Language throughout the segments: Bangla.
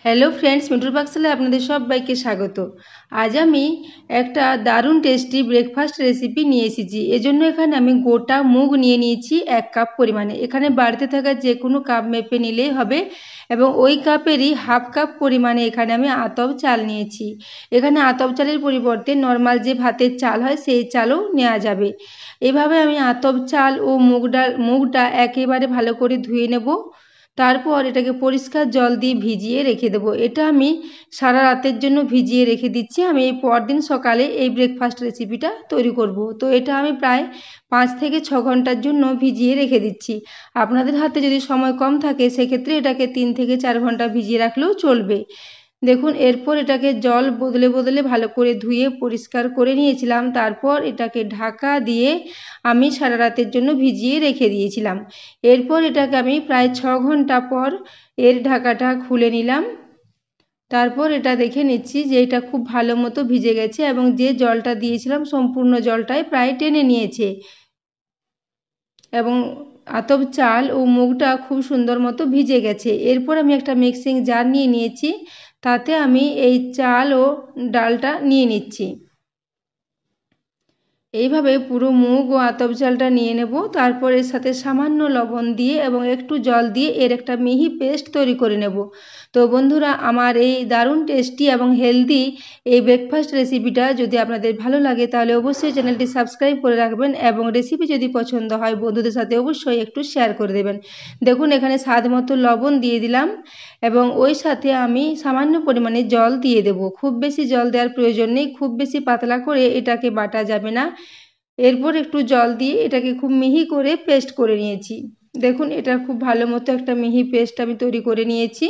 হ্যালো ফ্রেন্ডস, মিন্টুর পাকশালায় আপনাদের সবাইকে স্বাগত। আজ আমি একটা দারুণ টেস্টি ব্রেকফাস্ট রেসিপি নিয়ে এসেছি। এজন্য এখানে আমি গোটা মুগ নিয়ে নিয়েছি 1 কাপ পরিমাণে। এখানে বাড়িতে থাকা যে কোনো কাপ মেপে নিলেই হবে এবং ওই কাপেরই হাফ কাপ পরিমাণে এখানে আমি আতপ চাল নিয়েছি। এখানে আতপ চালের পরিবর্তে নর্মাল যে ভাতের চাল হয় সেই চালও নেওয়া যাবে। এভাবে আমি আতপ চাল ও মুগটা একেবারে ভালো করে ধুয়ে নেব। তারপর এটাকে পরিষ্কার জল দিয়ে ভিজিয়ে রেখে দেবো। এটা আমি সারা রাতের জন্য ভিজিয়ে রেখে দিচ্ছি। আমি এই পরদিন সকালে এই ব্রেকফাস্ট রেসিপিটা তৈরি করব। তো এটা আমি প্রায় 5 থেকে 6 ঘন্টার জন্য ভিজিয়ে রেখে দিচ্ছি। আপনাদের হাতে যদি সময় কম থাকে সেক্ষেত্রে এটাকে 3 থেকে 4 ঘন্টা ভিজিয়ে রাখলেও চলবে। দেখুন, এরপর এটাকে জল বদলে বদলে ভালো করে ধুয়ে পরিষ্কার করে নিয়েছিলাম। তারপর এটাকে ঢাকা দিয়ে আমি সারা রাতের জন্য ভিজিয়ে রেখে দিয়েছিলাম। এরপর এটাকে আমি প্রায় 6 ঘন্টা পর এর ঢাকাটা খুলে নিলাম। তারপর এটা দেখে নিচ্ছি যে এটা খুব ভালো মতো ভিজে গেছে এবং যে জলটা দিয়েছিলাম সম্পূর্ণ জলটাই প্রায় টেনে নিয়েছে এবং আতপ চাল ও মুগটা খুব সুন্দর মতো ভিজে গেছে। এরপর আমি একটা মিক্সিং জার নিয়ে নিয়েছি, তাতে আমি এই চাল ও ডালটা নিয়ে নিচ্ছি। এইভাবে পুরো মুগ ও আতপ চালটা নিয়ে নেব। তারপর এর সাথে সামান্য লবণ দিয়ে এবং একটু জল দিয়ে এর একটা মিহি পেস্ট তৈরি করে নেব। তো বন্ধুরা, আমার এই দারুণ টেস্টি এবং হেলদি এই ব্রেকফাস্ট রেসিপিটা যদি আপনাদের ভালো লাগে তাহলে অবশ্যই চ্যানেলটি সাবস্ক্রাইব করে রাখবেন এবং রেসিপি যদি পছন্দ হয় বন্ধুদের সাথে অবশ্যই একটু শেয়ার করে দেবেন। দেখুন, এখানে স্বাদ মতো লবণ দিয়ে দিলাম এবং ওই সাথে আমি সামান্য পরিমাণে জল দিয়ে দেব। খুব বেশি জল দেওয়ার প্রয়োজন নেই, খুব বেশি পাতলা করে এটাকে বাটা যাবে না। এরপর একটু জল দিয়ে এটাকে খুব মিহি করে পেস্ট করে নিয়েছি। দেখুন, এটা খুব ভালো মতো একটা মিহি পেস্ট আমি তৈরি করে নিয়েছি।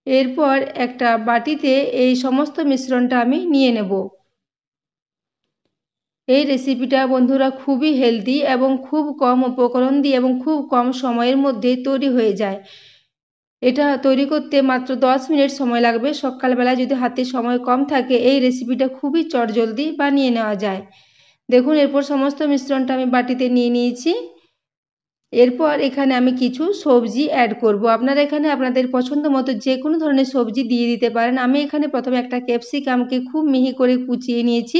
এরপর একটা বাটিতে এই সমস্ত মিশ্রণটা আমি নিয়ে নেব। এই রেসিপিটা বন্ধুরা খুবই হেলদি এবং খুব কম উপকরণ দিয়ে এবং খুব কম সময়ের মধ্যে তৈরি হয়ে যায়। এটা তৈরি করতে মাত্র 10 মিনিট সময় লাগবে। সকালবেলা যদি হাতে সময় কম থাকে এই রেসিপিটা খুবই চটজলদি বানিয়ে নেওয়া যায়। দেখুন, এরপর সমস্ত মিশ্রণটা আমি বাটিতে নিয়ে নিয়েছি। এরপর এখানে আমি কিছু সবজি অ্যাড করব। আপনারা এখানে আপনাদের পছন্দ মতো যে কোনো ধরনের সবজি দিয়ে দিতে পারেন। আমি এখানে প্রথমে একটা ক্যাপসিকামকে খুব মিহি করে কুচিয়ে নিয়েছি,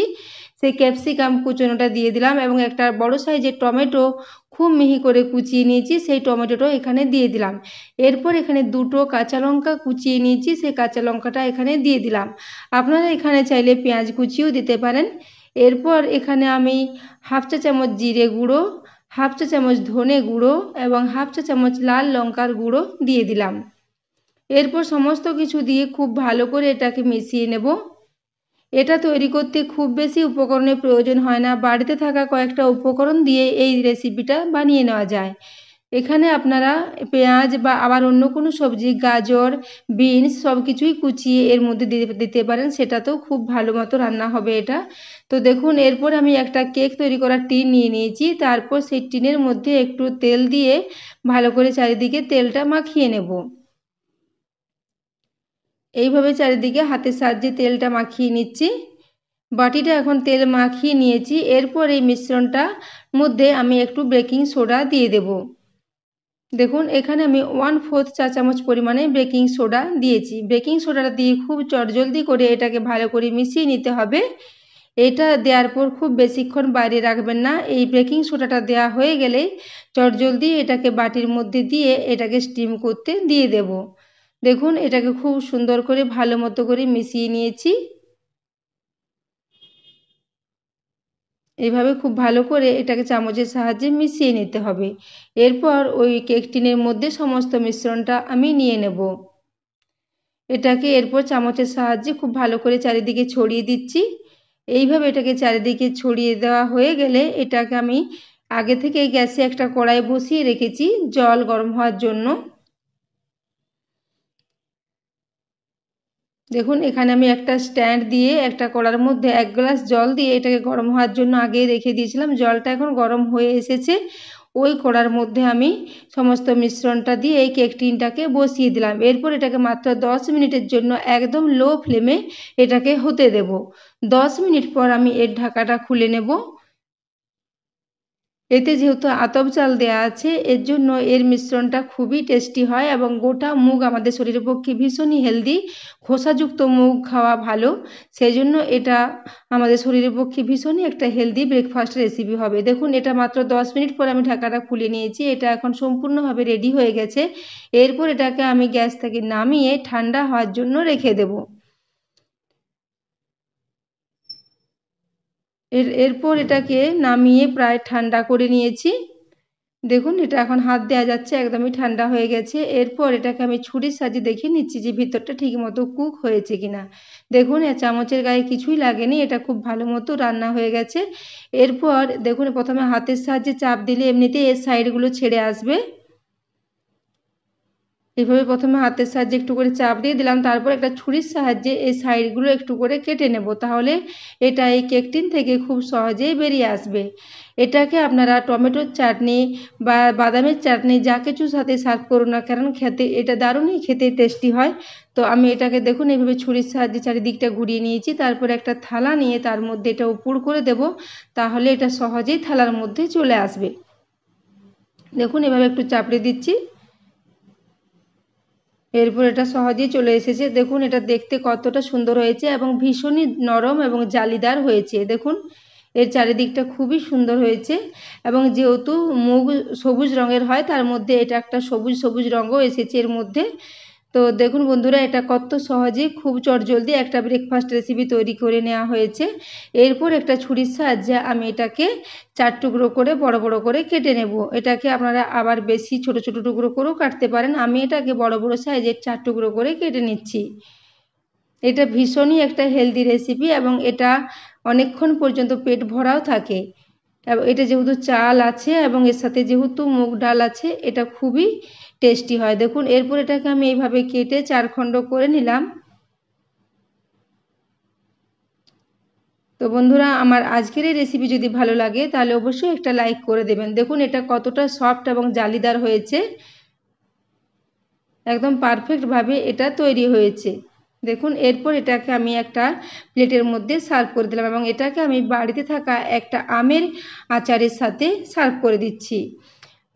সেই ক্যাপসিকাম কুচোনোটা দিয়ে দিলাম এবং একটা বড় সাইজের টমেটো খুব মিহি করে কুচিয়ে নিয়েছি, সেই টমেটোটাও এখানে দিয়ে দিলাম। এরপর এখানে 2টো কাঁচা লঙ্কা কুচিয়ে নিয়েছি, সেই কাঁচা লঙ্কাটা এখানে দিয়ে দিলাম। আপনারা এখানে চাইলে পেঁয়াজ কুচিও দিতে পারেন। এরপর এখানে আমি হাফ চা চামচ জিরে গুঁড়ো, হাফ চা চামচ ধনে গুঁড়ো এবং হাফ চা চামচ লাল লঙ্কার গুঁড়ো দিয়ে দিলাম। এরপর সমস্ত কিছু দিয়ে খুব ভালো করে এটাকে মিশিয়ে নেব। এটা তৈরি করতে খুব বেশি উপকরণের প্রয়োজন হয় না, বাড়িতে থাকা কয়েকটা উপকরণ দিয়ে এই রেসিপিটা বানিয়ে নেওয়া যায়। এখানে আপনারা পেঁয়াজ বা আবার অন্য কোনো সবজি, গাজর, বিনস সব কিছুই কুচিয়ে এর মধ্যে দিতে পারেন, সেটাতেও খুব ভালো মতো রান্না হবে এটা। তো দেখুন, এরপর আমি একটা কেক তৈরি করার টিন নিয়ে নিয়েছি। তারপর সেই টিনের মধ্যে একটু তেল দিয়ে ভালো করে চারিদিকে তেলটা মাখিয়ে নেব। এইভাবে চারিদিকে হাতের সাহায্যে তেলটা মাখিয়ে নিচ্ছি। বাটিটা এখন তেল মাখিয়ে নিয়েছি। এরপর এই মিশ্রণটা মধ্যে আমি একটু বেকিং সোডা দিয়ে দেব। দেখুন, এখানে আমি 1/4 চা চামচ পরিমাণে বেকিং সোডা দিয়েছি। বেকিং সোডাটা দিয়ে খুব চটজলদি করে এটাকে ভালো করে মিশিয়ে নিতে হবে। এটা দেওয়ার পর খুব বেশিক্ষণ বাইরে রাখবেন না। এই বেকিং সোডাটা দেওয়া হয়ে গেলেই চটজলদি এটাকে বাটির মধ্যে দিয়ে এটাকে স্টিম করতে দিয়ে দেব। দেখুন, এটাকে খুব সুন্দর করে ভালো মতো করে মিশিয়ে নিয়েছি। এইভাবে খুব ভালো করে এটাকে চামচের সাহায্যে মিশিয়ে নিতে হবে। এরপর ওই কেক টিনের মধ্যে সমস্ত মিশ্রণটা আমি নিয়ে নেব। এটাকে এরপর চামচের সাহায্যে খুব ভালো করে চারিদিকে ছড়িয়ে দিচ্ছি। এইভাবে এটাকে চারিদিকে ছড়িয়ে দেওয়া হয়ে গেলে এটাকে আমি আগে থেকে গ্যাসে একটা কড়াই বসিয়ে রেখেছি জল গরম হওয়ার জন্য। দেখুন, এখানে আমি একটা স্ট্যান্ড দিয়ে একটা কড়ার মধ্যে 1 গ্লাস জল দিয়ে এটাকে গরম হওয়ার জন্য আগেই রেখে দিয়েছিলাম। জলটা এখন গরম হয়ে এসেছে। ওই কড়ার মধ্যে আমি সমস্ত মিশ্রণটা দিয়ে এই কেক টিনটাকে বসিয়ে দিলাম। এরপর এটাকে মাত্র 10 মিনিটের জন্য একদম লো ফ্লেমে এটাকে হতে দেব। 10 মিনিট পর আমি এর ঢাকাটা খুলে নেব। এতে যেহেতু আতপ চাল দেওয়া আছে এর জন্য এর মিশ্রণটা খুবই টেস্টি হয় এবং গোটা মুগ আমাদের শরীরের পক্ষে ভীষণই হেলদি। খোসাযুক্ত মুগ খাওয়া ভালো, সেই জন্য এটা আমাদের শরীরের পক্ষে ভীষণই একটা হেলদি ব্রেকফাস্ট রেসিপি হবে। দেখুন এটা মাত্র 10 মিনিট পর আমি ঢাকাটা খুলে নিয়েছি, এটা এখন সম্পূর্ণভাবে রেডি হয়ে গেছে। এরপর এটাকে আমি গ্যাস থেকে নামিয়ে ঠান্ডা হওয়ার জন্য রেখে দেব। এরপর এটাকে নামিয়ে প্রায় ঠান্ডা করে নিয়েছি। দেখুন এটা এখন হাত দেওয়া যাচ্ছে, একদমই ঠান্ডা হয়ে গেছে। এরপর এটাকে আমি ছুরির সাহায্যে দেখে নিচ্ছি যে ভিতরটা ঠিক মতো কুক হয়েছে কিনা। দেখুন চামচের গায়ে কিছুই লাগেনি, এটা খুব ভালো মতো রান্না হয়ে গেছে। এরপর দেখুন প্রথমে হাতের সাহায্যে চাপ দিলে এমনিতেই এর সাইডগুলো ছেড়ে আসবে। এইভাবে প্রথমে হাতের সাহায্যে একটু করে চাপ দিয়ে দিলাম, তারপর একটা ছুরির সাহায্যে এই সাইডগুলো একটু করে কেটে নেব, তাহলে এটা এই কেক টিন থেকে খুব সহজেই বেরিয়ে আসবে। এটাকে আপনারা টমেটোর চাটনি বা বাদামের চাটনি যা কিছুর সাথে সার্ভ করুন না কারণ খেতে এটা দারুণই খেতে টেস্টি হয়। তো আমি এটাকে দেখুন এইভাবে ছুরির সাহায্যে চারিদিকটা ঘুরিয়ে নিয়েছি, তারপর একটা থালা নিয়ে তার মধ্যে এটা উপর করে দেব, তাহলে এটা সহজেই থালার মধ্যে চলে আসবে। দেখুন এভাবে একটু চাপড়ে দিচ্ছি, এরপর এটা সহজেই চলে এসেছে। দেখুন এটা দেখতে কতটা সুন্দর হয়েছে এবং ভীষণই নরম এবং জালিদার হয়েছে। দেখুন এর চারিদিকটা খুবই সুন্দর হয়েছে এবং যেহেতু মুগ সবুজ রঙের হয় তার মধ্যে এটা একটা সবুজ সবুজ রঙও এসেছে এর মধ্যে। তো দেখুন বন্ধুরা এটা কত সহজে খুব চটজলদি একটা ব্রেকফাস্ট রেসিপি তৈরি করে নেওয়া হয়েছে। এরপর একটা ছুরির সাহায্যে আমি এটাকে 4 টুকরো করে বড় বড় করে কেটে নেব। এটাকে আপনারা আবার বেশি ছোট ছোট টুকরো করেও কাটতে পারেন, আমি এটাকে বড় বড় সাইজের 4 টুকরো করে কেটে নিচ্ছি। এটা ভীষণই একটা হেলদি রেসিপি এবং এটা অনেকক্ষণ পর্যন্ত পেট ভরাও থাকে। এটা যেহেতু চাল আছে এবং এর সাথে যেহেতু মুগ ডাল আছে এটা খুবই টেস্টি হয়। দেখুন এরপর এটাকে আমি এইভাবে কেটে 4 খণ্ড করে নিলাম। তো বন্ধুরা আমার আজকের এই রেসিপি যদি ভালো লাগে তাহলে অবশ্যই একটা লাইক করে দেবেন। দেখুন এটা কতটা সফট এবং জালিদার হয়েছে, একদম পারফেক্টভাবে এটা তৈরি হয়েছে। দেখুন এরপর এটাকে আমি একটা প্লেটের মধ্যে সার্ভ করে দিলাম এবং এটাকে আমি বাড়িতে থাকা একটা আমের আচারের সাথে সার্ভ করে দিচ্ছি।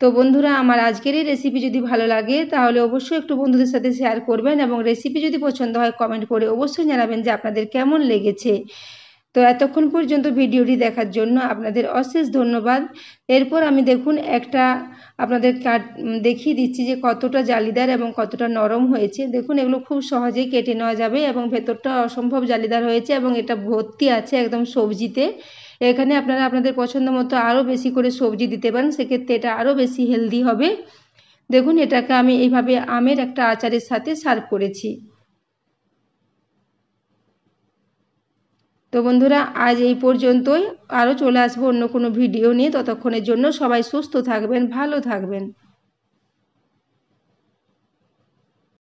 তো বন্ধুরা আমার আজকের এই রেসিপি যদি ভালো লাগে তাহলে অবশ্যই একটু বন্ধুদের সাথে শেয়ার করবেন এবং রেসিপি যদি পছন্দ হয় কমেন্ট করে অবশ্যই জানাবেন যে আপনাদের কেমন লেগেছে। তো এতক্ষণ পর্যন্ত ভিডিওটি দেখার জন্য আপনাদের অশেষ ধন্যবাদ। এরপর আমি দেখুন একটা আপনাদের দেখিয়ে দিচ্ছি যে কতটা জালিদার এবং কতটা নরম হয়েছে। দেখুন এগুলো খুব সহজেই কেটে নেওয়া যাবে এবং ভেতরটা অসম্ভব জালিদার হয়েছে এবং এটা ভর্তি আছে একদম সবজিতে। এখানে আপনারা আপনাদের পছন্দ মতো আরও বেশি করে সবজি দিতে পারেন, সেক্ষেত্রে এটা আরও বেশি হেলদি হবে। দেখুন এটাকে আমি এইভাবে আমের একটা আচারের সাথে সার্ভ করেছি। তো বন্ধুরা আজ এই পর্যন্তই, আরও চলে আসবো অন্য কোনো ভিডিও নিয়ে। ততক্ষণের জন্য সবাই সুস্থ থাকবেন, ভালো থাকবেন।